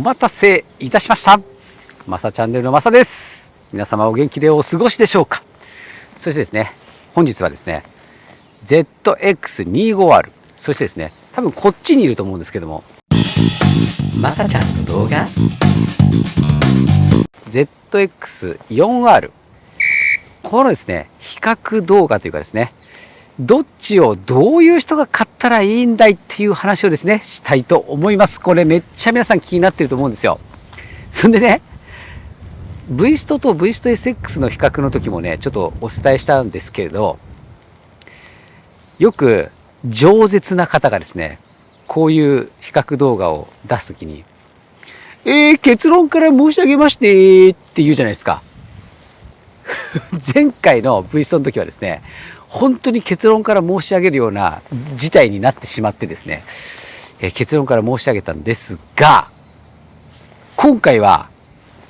待たせいたしました。マサチャンネルのマサです。皆様お元気でお過ごしでしょうか。そしてですね、本日はですね、ZX25R、そしてですね、多分こっちにいると思うんですけども、マサちゃんの動画 ZX4R、 このですね、比較動画というかですね、どっちをどういう人が買ったらいいんだいっていう話をですね、したいと思います。これめっちゃ皆さん気になってると思うんですよ。そんでね、V ストと V スト SX の比較の時もね、ちょっとお伝えしたんですけれど、よく饒舌な方がですね、こういう比較動画を出す時に、結論から申し上げましてって言うじゃないですか。前回の V ストの時はですね、本当に結論から申し上げるような事態になってしまってですね、結論から申し上げたんですが、今回は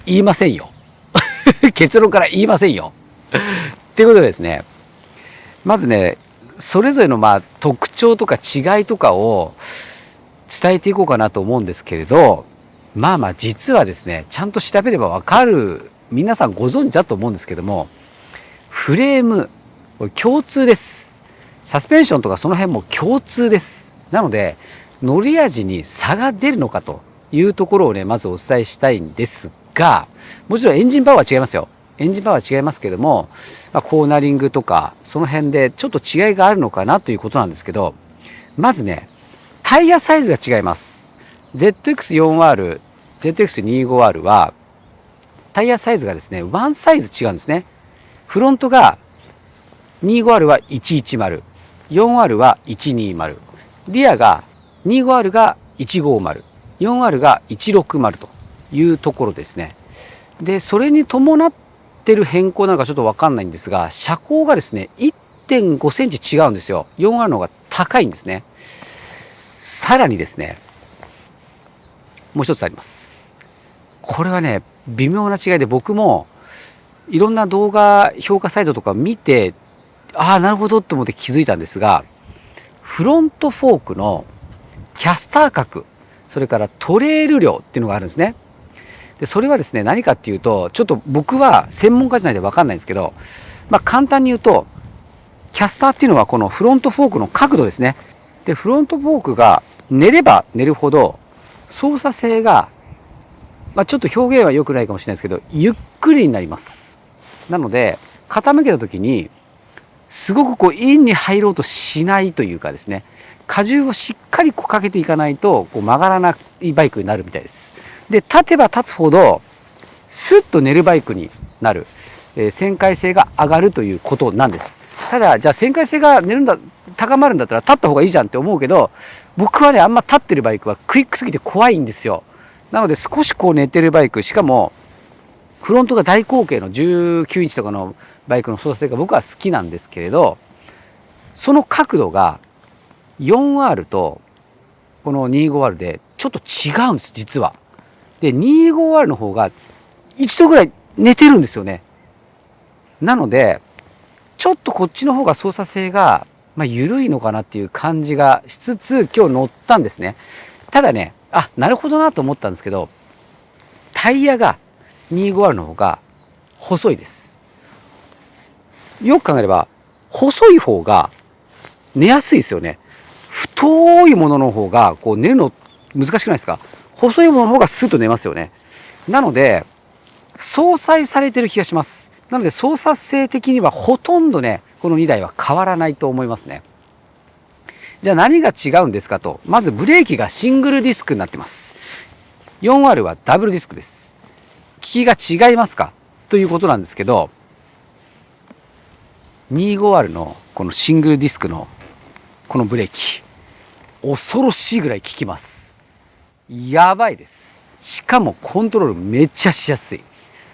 言いませんよ。結論から言いませんよ。っていうことでですね、まずね、それぞれの特徴とか違いとかを伝えていこうかなと思うんですけれど、実はですね、ちゃんと調べればわかる、皆さんご存知だと思うんですけども、フレーム、これ共通です。サスペンションとかその辺も共通です。なので、乗り味に差が出るのかというところをね、まずお伝えしたいんですが、もちろんエンジンパワーは違いますよ。エンジンパワーは違いますけども、コーナリングとか、その辺でちょっと違いがあるのかなということなんですけど、まずね、タイヤサイズが違います。ZX4R、ZX25R は、タイヤサイズがですね、ワンサイズ違うんですね。フロントが 25R は110、4R は120、リアが 25R が150、4R が160というところですね。で、それに伴ってる変更なのかちょっとわかんないんですが、車高がですね、1.5 センチ違うんですよ。4R の方が高いんですね。さらにですね、もう一つあります。これはね、微妙な違いで、僕もいろんな動画評価サイトとか見て、なるほどって思って気づいたんですが、フロントフォークのキャスター角、それからトレール量っていうのがあるんですね。で、それはですね、何かっていうと、ちょっと僕は専門家じゃないで分かんないんですけど、簡単に言うと、キャスターっていうのはこのフロントフォークの角度ですね。で、フロントフォークが寝れば寝るほど、操作性が、ちょっと表現は良くないかもしれないですけど、ゆっくりになります。なので、傾けた時に、すごくインに入ろうとしないというかですね、荷重をしっかりかけていかないと曲がらないバイクになるみたいです。で、立てば立つほどスッと寝るバイクになる、旋回性が上がるということなんです。ただ、じゃあ旋回性が高まるんだったら立った方がいいじゃんって思うけど、僕はね、あんま立ってるバイクはクイックすぎて怖いんですよ。なので少し寝てるバイク、しかもフロントが大口径の19インチとかのバイクの操作性が僕は好きなんですけれど、その角度が 4R とこの 25R でちょっと違うんです、実は。で、25R の方が一度ぐらい寝てるんですよね。なので、ちょっとこっちの方が操作性が、緩いのかなっていう感じがしつつ、今日乗ったんですね。ただね、なるほどなと思ったんですけど、タイヤが 25R の方が細いです。よく考えれば、細い方が寝やすいですよね。太いものの方が寝るの難しくないですか？細いものの方がスッと寝ますよね。なので、相殺されてる気がします。なので操作性的にはほとんどね、この2台は変わらないと思いますね。じゃあ何が違うんですかと。まずブレーキがシングルディスクになってます。4R はダブルディスクです。効きが違いますかということなんですけど、25R のこのシングルディスクのこのブレーキ、恐ろしいぐらい効きます。やばいです。しかもコントロールめっちゃしやすい。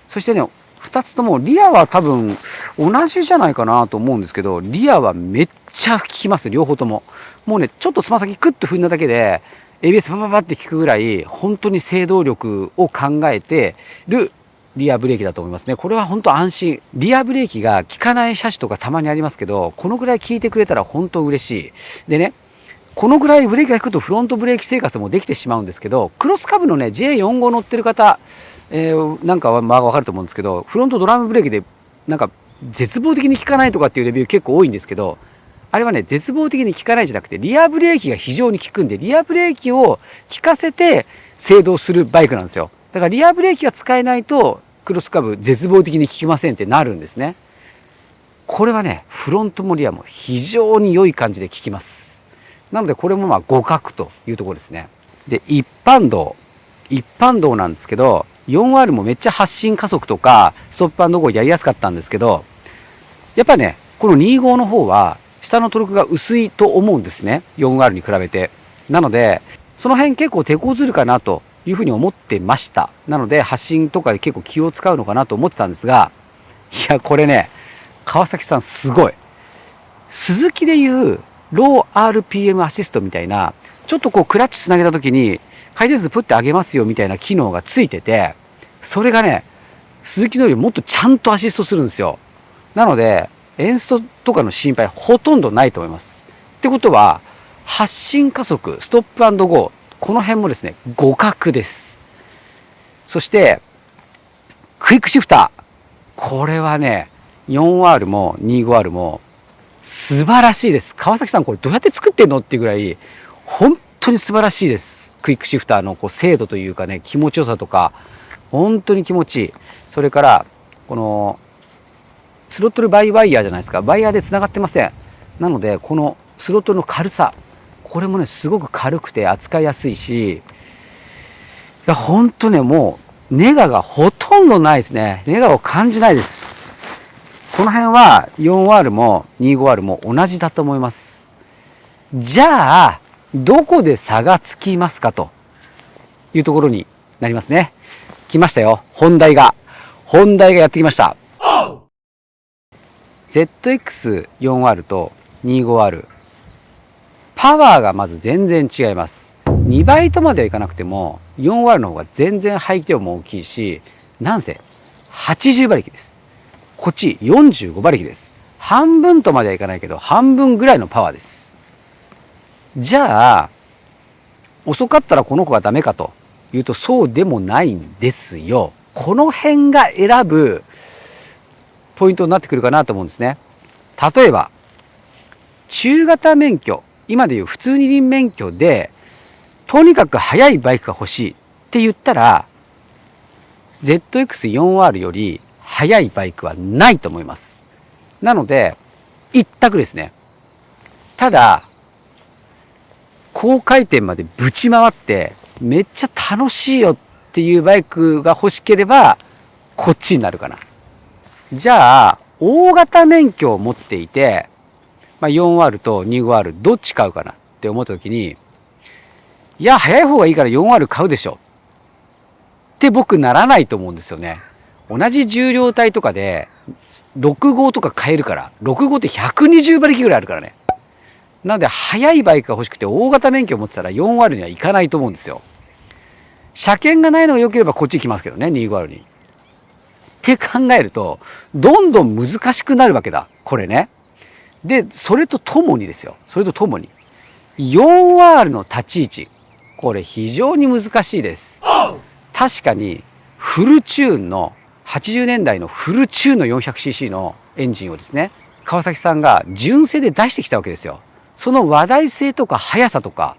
そしてね、2つともリアは多分同じじゃないかなと思うんですけど、リアはめっちゃ効きます、両方とも。もうね、ちょっとつま先クッと踏んだだけで ABS パパパって効くぐらい、本当に制動力を考えてるリアブレーキだと思いますね。これは本当安心。リアブレーキが効かない車種とかたまにありますけど、このぐらい効いてくれたら本当嬉しい。でね、このぐらいブレーキが引くとフロントブレーキ生活もできてしまうんですけど、クロスカブのね J45 乗ってる方、なんかはまあ分かると思うんですけど、フロントドラムブレーキでなんか絶望的に効かないとかっていうレビュー結構多いんですけど、あれはね絶望的に効かないじゃなくて、リアブレーキが非常に効くんで、リアブレーキを効かせて制動するバイクなんですよ。だからリアブレーキが使えないとクロスカブ絶望的に効きませんってなるんですね。これはねフロントもリアも非常に良い感じで効きます。なのでこれもまあ互角というところですね。で一般道なんですけど、 4R もめっちゃ発進加速とかストップ&ゴーやりやすかったんですけど、やっぱねこの25の方は下のトルクが薄いと思うんですね、 4R に比べて。なのでその辺結構手こずるかなというふうに思ってました。なので発進とかで結構気を使うのかなと思ってたんですが、いやこれね川崎さんすごい。スズキでいうロー RPM アシストみたいな、ちょっとこうクラッチつなげた時に回転数プッて上げますよみたいな機能がついてて、それがねスズキのよりもっとちゃんとアシストするんですよ。なのでエンストとかの心配ほとんどないと思います。ってことは発進加速ストップ&ゴー、この辺もですね互角です。そしてクイックシフター、これはね 4R も 25R も素晴らしいです。川崎さんこれどうやって作ってんのっていうぐらい本当に素晴らしいです。クイックシフターのこう精度というかね、気持ちよさとか本当に気持ちいい。それからこのスロットルバイワイヤーじゃないですか、ワイヤーでつながってません。なのでこのスロットルの軽さ、これもねすごく軽くて扱いやすいし、いや本当ねもうネガがほとんどないですね。ネガを感じないです。この辺は 4R も 25R も同じだと思います。じゃあどこで差がつきますかというところになりますね。来ましたよ、本題がやってきました。 ZX4R と 25R、 パワーがまず全然違います。2倍とまではいかなくても 4R の方が全然排気量も大きいし、なんせ80馬力です。こっち45馬力です。半分とまではいかないけど半分ぐらいのパワーです。じゃあ遅かったらこの子がダメかというとそうでもないんですよ。この辺が選ぶポイントになってくるかなと思うんですね。例えば中型免許、今でいう普通二輪免許でとにかく速いバイクが欲しいって言ったら ZX4R より速いバイクはないと思います。なので一択ですね。ただ高回転までぶち回ってめっちゃ楽しいよっていうバイクが欲しければこっちになるかな。じゃあ大型免許を持っていて、4R と 25R どっち買うかなって思った時に、いや速い方がいいから 4R 買うでしょって僕ならないと思うんですよね。同じ重量帯とかで6号とか買えるから、6号って120馬力ぐらいあるからね。なので速いバイクが欲しくて大型免許を持ってたら 4R にはいかないと思うんですよ。車検がないのが良ければこっち行きますけどね、25R に。って考えるとどんどん難しくなるわけだこれね。でそれとともにですよ、それとともに 4R の立ち位置、これ非常に難しいです。確かにフルチューンの80年代のフルチューンの 400cc のエンジンをですね川崎さんが純正で出してきたわけですよ。その話題性とか速さとか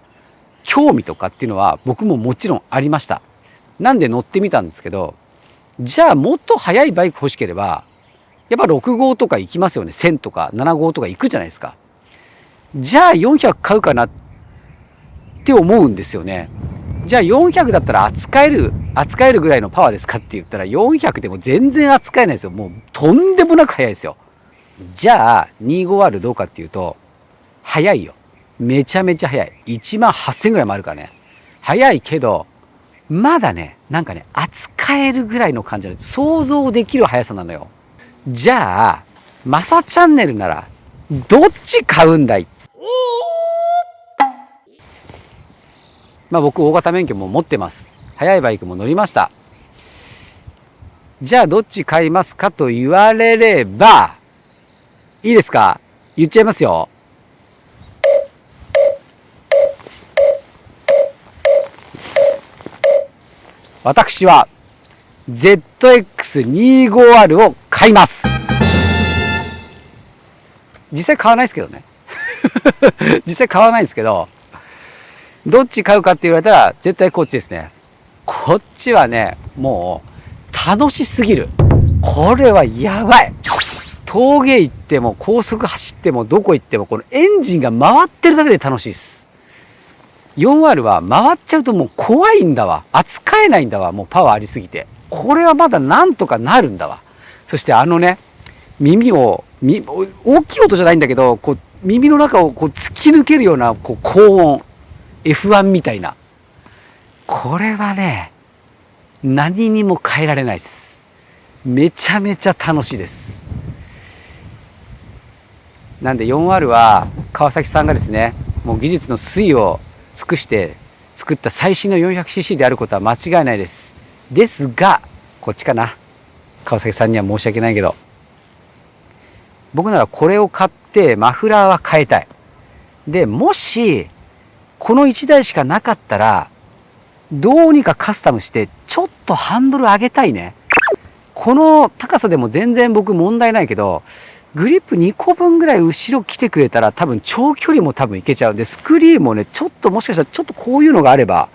興味とかっていうのは僕ももちろんありました。なんで乗ってみたんですけど、じゃあもっと速いバイク欲しければやっぱ6号とか行きますよね。1000とか7号とか行くじゃないですか。じゃあ400買うかなって思うんですよね。じゃあ400だったら扱えるぐらいのパワーですかって言ったら400でも全然扱えないですよ。もうとんでもなく速いですよ。じゃあ 25R どうかっていうと速いよ。めちゃめちゃ速い。1万8000ぐらいもあるからね。速いけどまだねなんかね扱えるぐらいの感じで想像できる速さなのよ。じゃあマサチャンネルならどっち買うんだい。僕大型免許も持ってます。速いバイクも乗りました。じゃあどっち買いますかと言われればいいですか、言っちゃいますよ。私は ZX25R を買います。実際買わないですけどね。実際買わないですけど、どっち買うかって言われたら絶対こっちですね。こっちはね、もう楽しすぎる。これはやばい。峠行っても高速走ってもどこ行ってもこのエンジンが回ってるだけで楽しいです。4R は回っちゃうともう怖いんだわ。扱えないんだわ。もうパワーありすぎて。これはまだなんとかなるんだわ。そして耳を、大きい音じゃないんだけど、こう耳の中をこう突き抜けるようなこう高音。F1 みたいな。これはね、何にも変えられないです。めちゃめちゃ楽しいです。なんで 4R は川崎さんがですね、もう技術の粋を尽くして作った最新の 400cc であることは間違いないです。ですが、こっちかな。川崎さんには申し訳ないけど、僕ならこれを買ってマフラーは変えたい。で、もし、この1台しかなかったら、どうにかカスタムして、ちょっとハンドル上げたいね。この高さでも全然僕問題ないけど、グリップ2個分ぐらい後ろ来てくれたら多分長距離も多分いけちゃうんで、スクリーンもね、ちょっともしかしたらちょっとこういうのがあれば、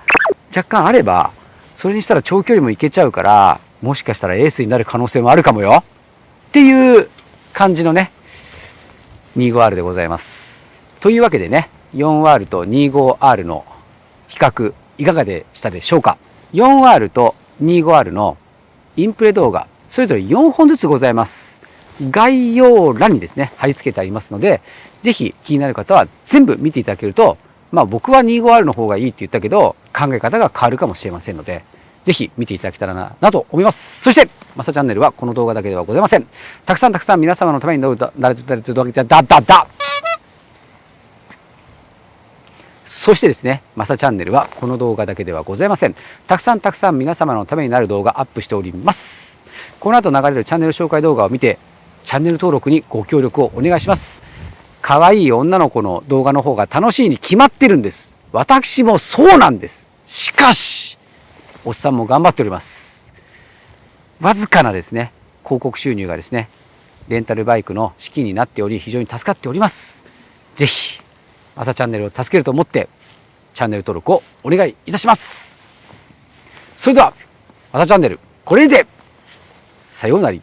若干あれば、それにしたら長距離もいけちゃうから、もしかしたらエースになる可能性もあるかもよ。っていう感じのね、25R でございます。というわけでね、4R と 25R の比較いかがでしたでしょうか。 4R と 25R のインプレ動画それぞれ4本ずつございます。概要欄にですね貼り付けてありますので、ぜひ気になる方は全部見ていただけると、僕は 25R の方がいいって言ったけど考え方が変わるかもしれませんので、ぜひ見ていただけたらなと思います。そしてマサチャンネルはこの動画だけではございません。たくさん皆様のためにそしてですね、マサチャンネルはこの動画だけではございません。たくさん皆様のためになる動画アップしております。この後流れるチャンネル紹介動画を見て、チャンネル登録にご協力をお願いします。可愛い女の子の動画の方が楽しいに決まってるんです。私もそうなんです。しかし、おっさんも頑張っております。わずかなですね、広告収入がですね、レンタルバイクの資金になっており、非常に助かっております。ぜひ、マサチャンネルを助けると思って、チャンネル登録をお願いいたします。それでは、マサチャンネル、これにて、さようなら。